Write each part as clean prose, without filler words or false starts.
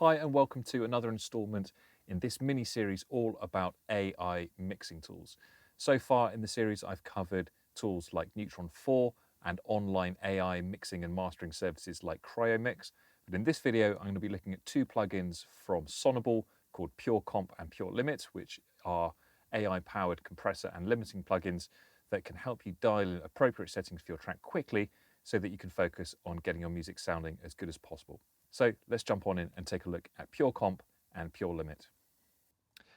Hi and welcome to another instalment in this mini-series all about AI mixing tools. So far in the series I've covered tools like Neutron 4 and online AI mixing and mastering services like CryoMix. But in this video I'm going to be looking at two plugins from Sonible called Pure Comp and Pure Limit, which are AI-powered compressor and limiting plugins that can help you dial in appropriate settings for your track quickly so that you can focus on getting your music sounding as good as possible. So let's jump on in and take a look at Pure Comp and Pure Limit.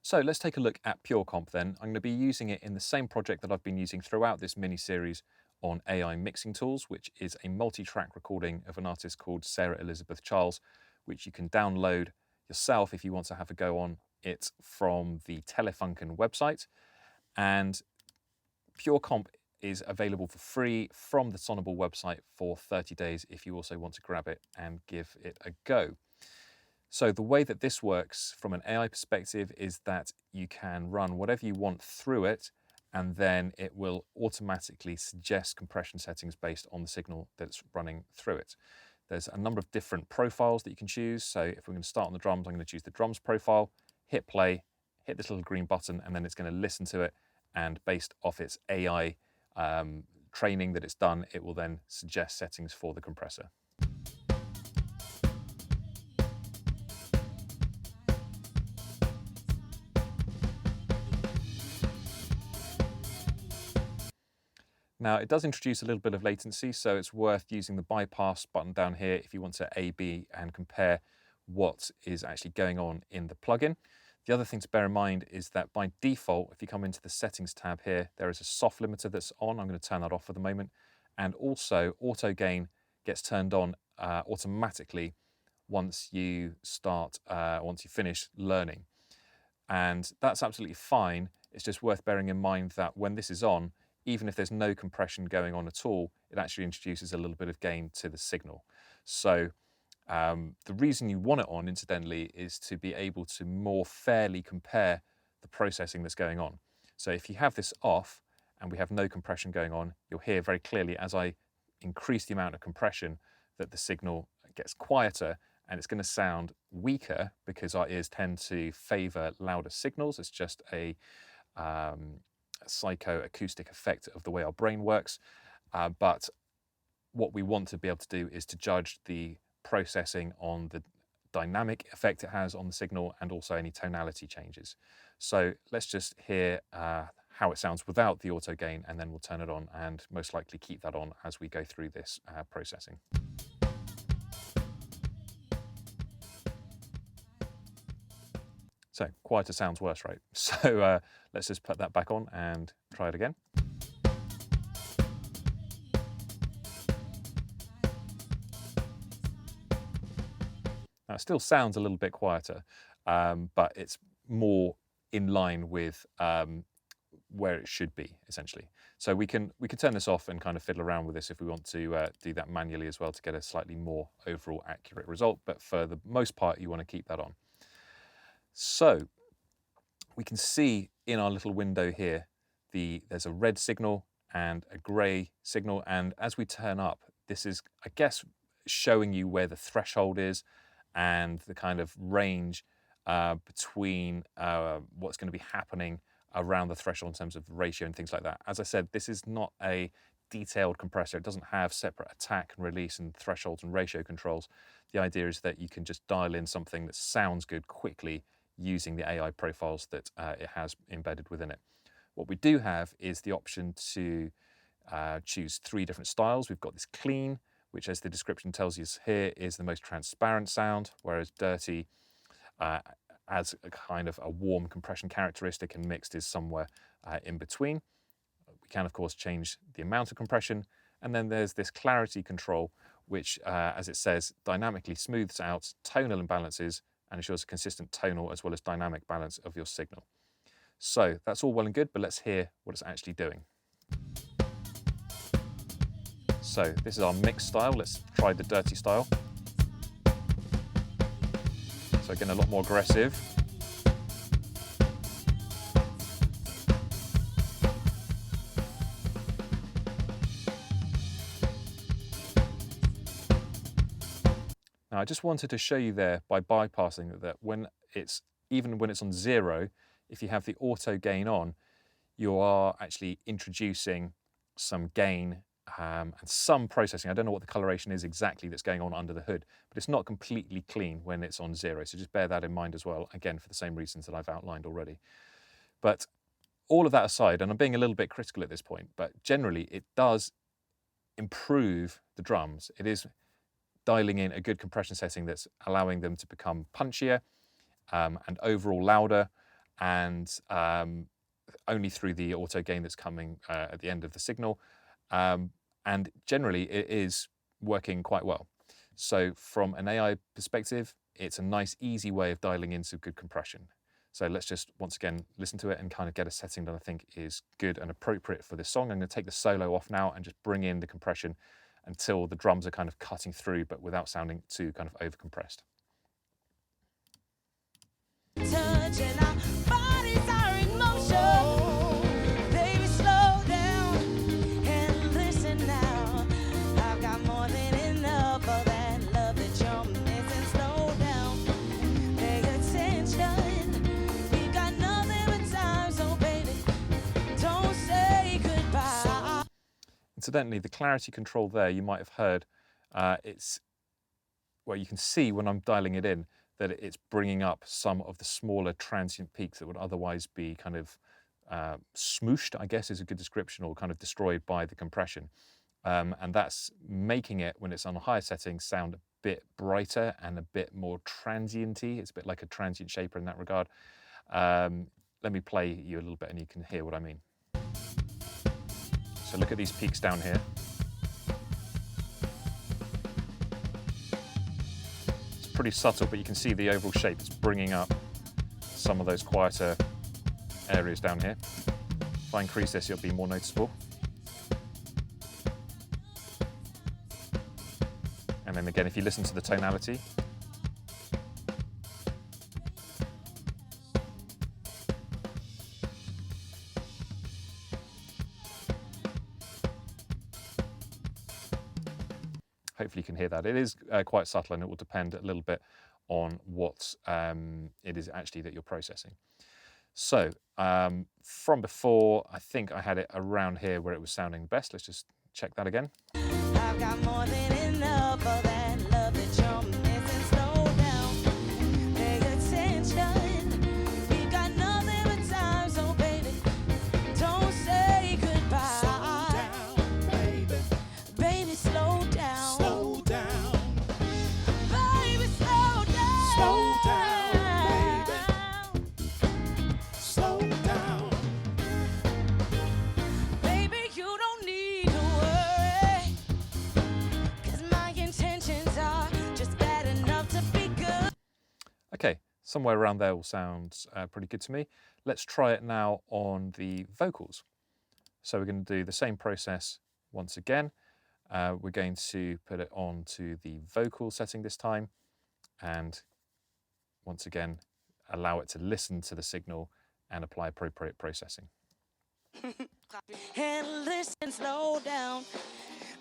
So let's take a look at Pure Comp then. I'm going to be using it in the same project that I've been using throughout this mini-series on AI mixing tools, which is a multi-track recording of an artist called Sarah Elizabeth Charles, which you can download yourself if you want to have a go on it from the Telefunken website. And Pure Comp is available for free from the Sonible website for 30 days if you also want to grab it and give it a go. So the way that this works from an AI perspective is that you can run whatever you want through it, and then it will automatically suggest compression settings based on the signal that's running through it. There's a number of different profiles that you can choose. So if we're going to start on the drums, I'm going to choose the drums profile, hit play, hit this little green button, and then it's going to listen to it. And based off its AI training that it's done, it will then suggest settings for the compressor. Now, it does introduce a little bit of latency, so it's worth using the bypass button down here if you want to A/B and compare what is actually going on in the plugin. The other thing to bear in mind is that by default, if you come into the settings tab here, there is a soft limiter that's on. I'm going to turn that off for the moment. And also auto gain gets turned on automatically once you finish learning. And that's absolutely fine. It's just worth bearing in mind that when this is on, even if there's no compression going on at all, it actually introduces a little bit of gain to the signal. So the reason you want it on, incidentally, is to be able to more fairly compare the processing that's going on. So if you have this off and we have no compression going on, you'll hear very clearly as I increase the amount of compression that the signal gets quieter and it's going to sound weaker because our ears tend to favor louder signals. It's just a psychoacoustic effect of the way our brain works. But what we want to be able to do is to judge the processing on the dynamic effect it has on the signal and also any tonality changes. So let's just hear how it sounds without the auto gain, and then we'll turn it on and most likely keep that on as we go through this processing. So quieter sounds worse, right? So let's just put that back on and try it again. Now it still sounds a little bit quieter, but it's more in line with where it should be, essentially. So we can turn this off and kind of fiddle around with this if we want to do that manually as well to get a slightly more overall accurate result. But for the most part, you want to keep that on. So we can see in our little window here, there's a red signal and a grey signal. And as we turn up, this is, I guess, showing you where the threshold is and the kind of range between what's going to be happening around the threshold in terms of ratio and things like that. As I said, this is not a detailed compressor. It doesn't have separate attack and release and thresholds and ratio controls. The idea is that you can just dial in something that sounds good quickly using the AI profiles that it has embedded within it. What we do have is the option to choose 3 different styles. We've got this clean, which, as the description tells us here, is the most transparent sound, whereas dirty as a kind of a warm compression characteristic, and mixed is somewhere in between. We can, of course, change the amount of compression. And then there's this clarity control, which, as it says, dynamically smooths out tonal imbalances and ensures a consistent tonal as well as dynamic balance of your signal. So that's all well and good, but let's hear what it's actually doing. So this is our mix style. Let's try the dirty style. So again, a lot more aggressive. Now, I just wanted to show you there by bypassing that even when it's on 0, if you have the auto gain on, you are actually introducing some gain and some processing. I don't know what the coloration is exactly that's going on under the hood, but it's not completely clean when it's on 0. So just bear that in mind as well, again, for the same reasons that I've outlined already. But all of that aside, and I'm being a little bit critical at this point, but generally it does improve the drums. It is dialing in a good compression setting that's allowing them to become punchier and overall louder, and only through the auto gain that's coming at the end of the signal. And generally it is working quite well. So from an AI perspective, it's a nice, easy way of dialing in some good compression. So let's just once again listen to it and kind of get a setting that I think is good and appropriate for this song. I'm going to take the solo off now and just bring in the compression until the drums are kind of cutting through, but without sounding too kind of over compressed. Touching our bodies are in motion. Baby, slow down and listen now. I've got more than enough of that love that you're missing. Slow down, pay attention. We've got nothing but time, so baby, don't say goodbye. Incidentally, the clarity control there, you might have heard, you can see when I'm dialing it in that it's bringing up some of the smaller transient peaks that would otherwise be kind of smooshed, I guess is a good description, or kind of destroyed by the compression. And that's making it, when it's on a higher setting, sound a bit brighter and a bit more transient-y. It's a bit like a transient shaper in that regard. Let me play you a little bit and you can hear what I mean. So look at these peaks down here. It's pretty subtle, but you can see the overall shape. It's bringing up some of those quieter areas down here. If I increase this, it'll be more noticeable. And then again, if you listen to the tonality, hopefully you can hear that. It is quite subtle, and it will depend a little bit on what it is actually that you're processing. So from before, I think I had it around here where it was sounding best. Let's just check that again. I've got more than enough of that love that you're missing. Slow down, pay attention. We've got nothing but time, so baby, don't say goodbye. Slow down, baby. Baby, slow down. Slow down. Baby, slow down. Slow down, baby. Slow down. Baby, you don't need to worry, 'cause my intentions are just bad enough to be good. Okay, somewhere around there will sound pretty good to me. Let's try it now on the vocals. So we're going to do the same process once again. We're going to put it on to the vocal setting this time, and once again allow it to listen to the signal and apply appropriate processing. And listen, slow down,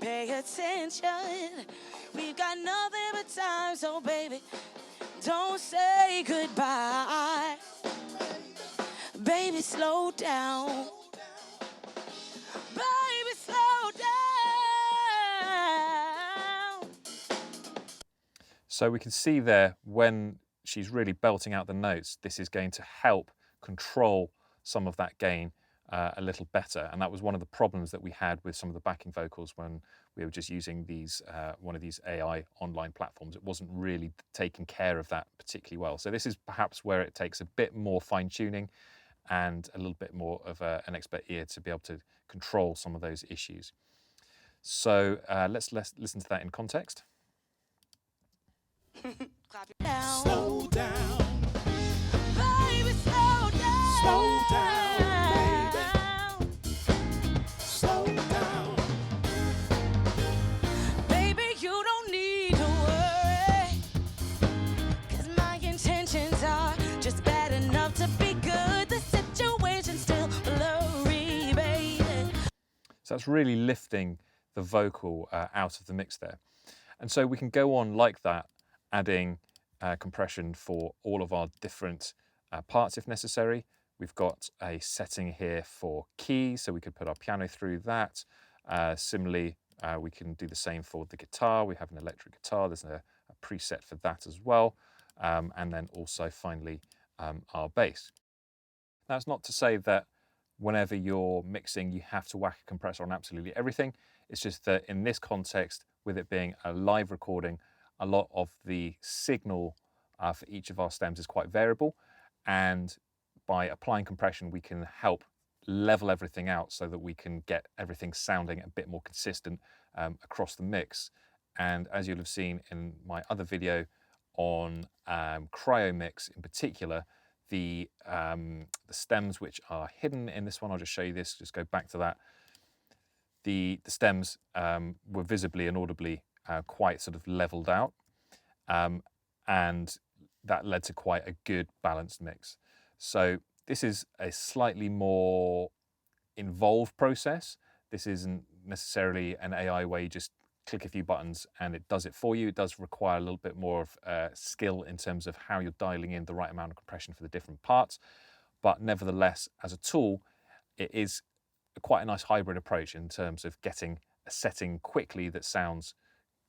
pay attention. We've got nothing but time, so baby, don't say goodbye. Baby, slow down. Baby, slow down. So we can see there when she's really belting out the notes, this is going to help control some of that gain a little better. And that was one of the problems that we had with some of the backing vocals when we were just using these one of these AI online platforms. It wasn't really taking care of that particularly well. So this is perhaps where it takes a bit more fine tuning and a little bit more of an expert ear to be able to control some of those issues. So let's listen to that in context. Slow down. Baby, slow down. Slow down, baby. Slow down. Baby, you don't need to worry, 'cause my intentions are just bad enough to be good. The situation's still blurry, baby. So that's really lifting the vocal out of the mix there. And so we can go on like that adding compression for all of our different parts if necessary. We've got a setting here for keys, so we could put our piano through that. Similarly, we can do the same for the guitar. We have an electric guitar. There's a preset for that as well. And then also finally our bass. Now, it's not to say that whenever you're mixing, you have to whack a compressor on absolutely everything. It's just that in this context, with it being a live recording, a lot of the signal for each of our stems is quite variable. And by applying compression, we can help level everything out so that we can get everything sounding a bit more consistent across the mix. And as you'll have seen in my other video on cryo mix in particular, the stems which are hidden in this one, I'll just show you this, just go back to that. The stems were visibly and audibly quite sort of leveled out, and that led to quite a good balanced mix. So this is a slightly more involved process. This isn't necessarily an AI where you just click a few buttons and it does it for you. It does require a little bit more of skill in terms of how you're dialing in the right amount of compression for the different parts. But nevertheless, as a tool, it is quite a nice hybrid approach in terms of getting a setting quickly that sounds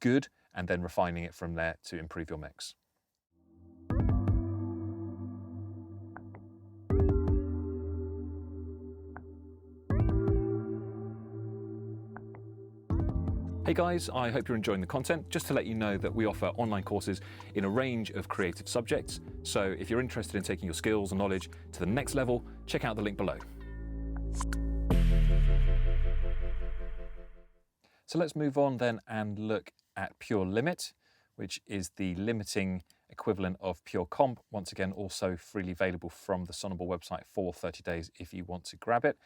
good and then refining it from there to improve your mix. Hey guys, I hope you're enjoying the content. Just to let you know that we offer online courses in a range of creative subjects. So if you're interested in taking your skills and knowledge to the next level, check out the link below. So let's move on then and look at Pure Limit, which is the limiting equivalent of Pure Comp. Once again, also freely available from the Sonible website for 30 days if you want to grab it.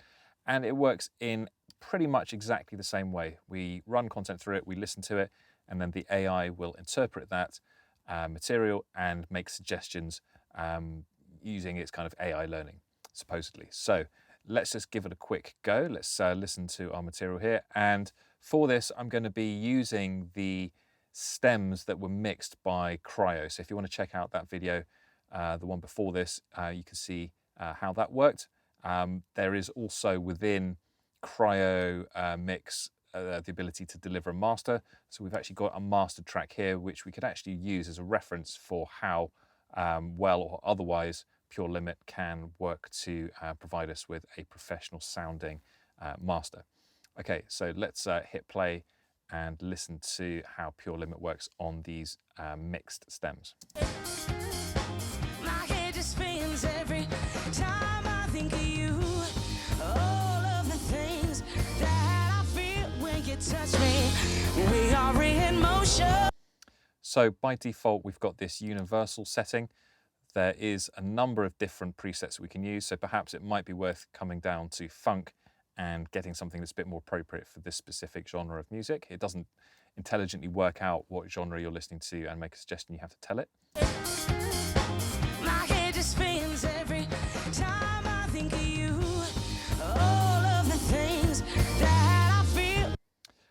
And it works in pretty much exactly the same way. We run content through it, we listen to it, and then the AI will interpret that material and make suggestions using its kind of AI learning, supposedly. So let's just give it a quick go. Let's listen to our material here. And for this, I'm going to be using the stems that were mixed by Cryo. So if you want to check out that video, the one before this, you can see how that worked. There is also within Cryo mix the ability to deliver a master. So we've actually got a mastered track here, which we could actually use as a reference for how well or otherwise Pure Limit can work to provide us with a professional sounding master. Okay, so let's hit play and listen to how Pure Limit works on these mixed stems. My head just spins every time I think of you. All of the things that I feel when you touch me, we are in motion. So by default, we've got this universal setting. There is a number of different presets we can use, so perhaps it might be worth coming down to funk and getting something that's a bit more appropriate for this specific genre of music. It doesn't intelligently work out what genre you're listening to and make a suggestion, you have to tell it. My head just spins every time I think of you. All of the things that I feel.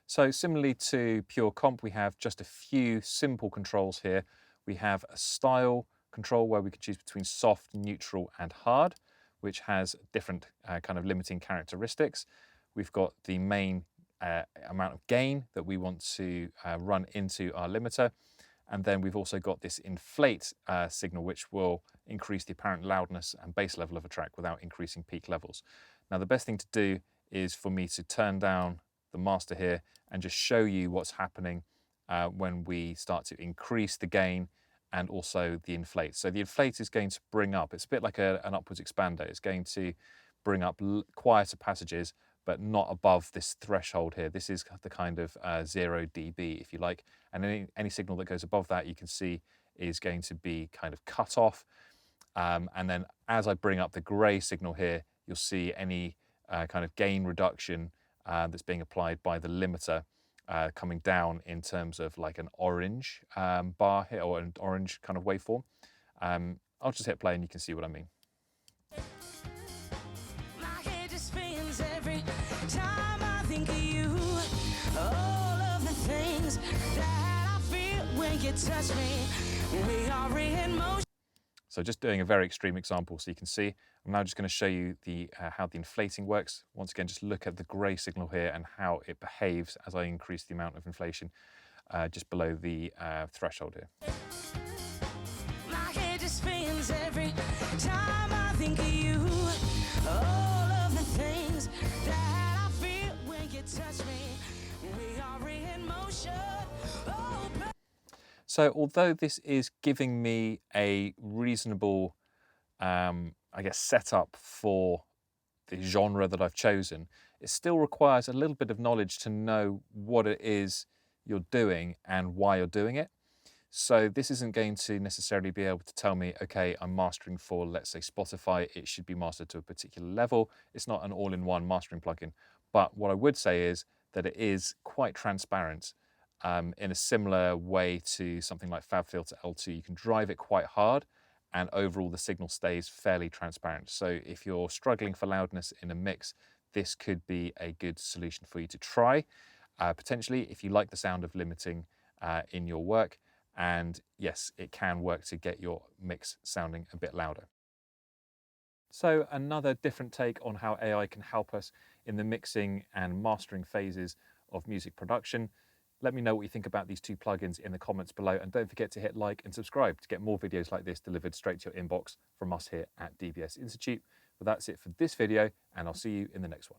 So similarly to Pure Comp, we have just a few simple controls here. We have a style control where we can choose between soft, neutral, and hard, which has different kind of limiting characteristics. We've got the main amount of gain that we want to run into our limiter. And then we've also got this inflate signal, which will increase the apparent loudness and bass level of a track without increasing peak levels. Now, the best thing to do is for me to turn down the master here and just show you what's happening when we start to increase the gain and also the inflate. So the inflate is going to bring up, it's a bit like an upwards expander. It's going to bring up quieter passages, but not above this threshold here. This is the kind of 0 dB, if you like. And any signal that goes above that, you can see is going to be kind of cut off. And then as I bring up the gray signal here, you'll see any kind of gain reduction that's being applied by the limiter coming down in terms of like an orange bar here, or an orange kind of waveform. I'll just hit play and you can see what I mean. My head just spins every time I think of you. All of the things that I feel when you touch me, We are in motion. So just doing a very extreme example so you can see. I'm now just going to show you how the inflating works. Once again, just look at the grey signal here and how it behaves as I increase the amount of inflation just below the threshold here. My head just spins every time I think of you. All of the things that I feel when you touch me. We are in motion. Oh, So although this is giving me a reasonable, I guess, setup for the genre that I've chosen, it still requires a little bit of knowledge to know what it is you're doing and why you're doing it. So this isn't going to necessarily be able to tell me, okay, I'm mastering for, let's say, Spotify, it should be mastered to a particular level. It's not an all-in-one mastering plugin. But what I would say is that it is quite transparent in a similar way to something like FabFilter L2. You can drive it quite hard and overall the signal stays fairly transparent. So if you're struggling for loudness in a mix, this could be a good solution for you to try. Potentially, if you like the sound of limiting in your work, and yes, it can work to get your mix sounding a bit louder. So another different take on how AI can help us in the mixing and mastering phases of music production. Let me know what you think about these two plugins in the comments below, and don't forget to hit like and subscribe to get more videos like this delivered straight to your inbox from us here at DBS Institute. But that's it for this video, and I'll see you in the next one.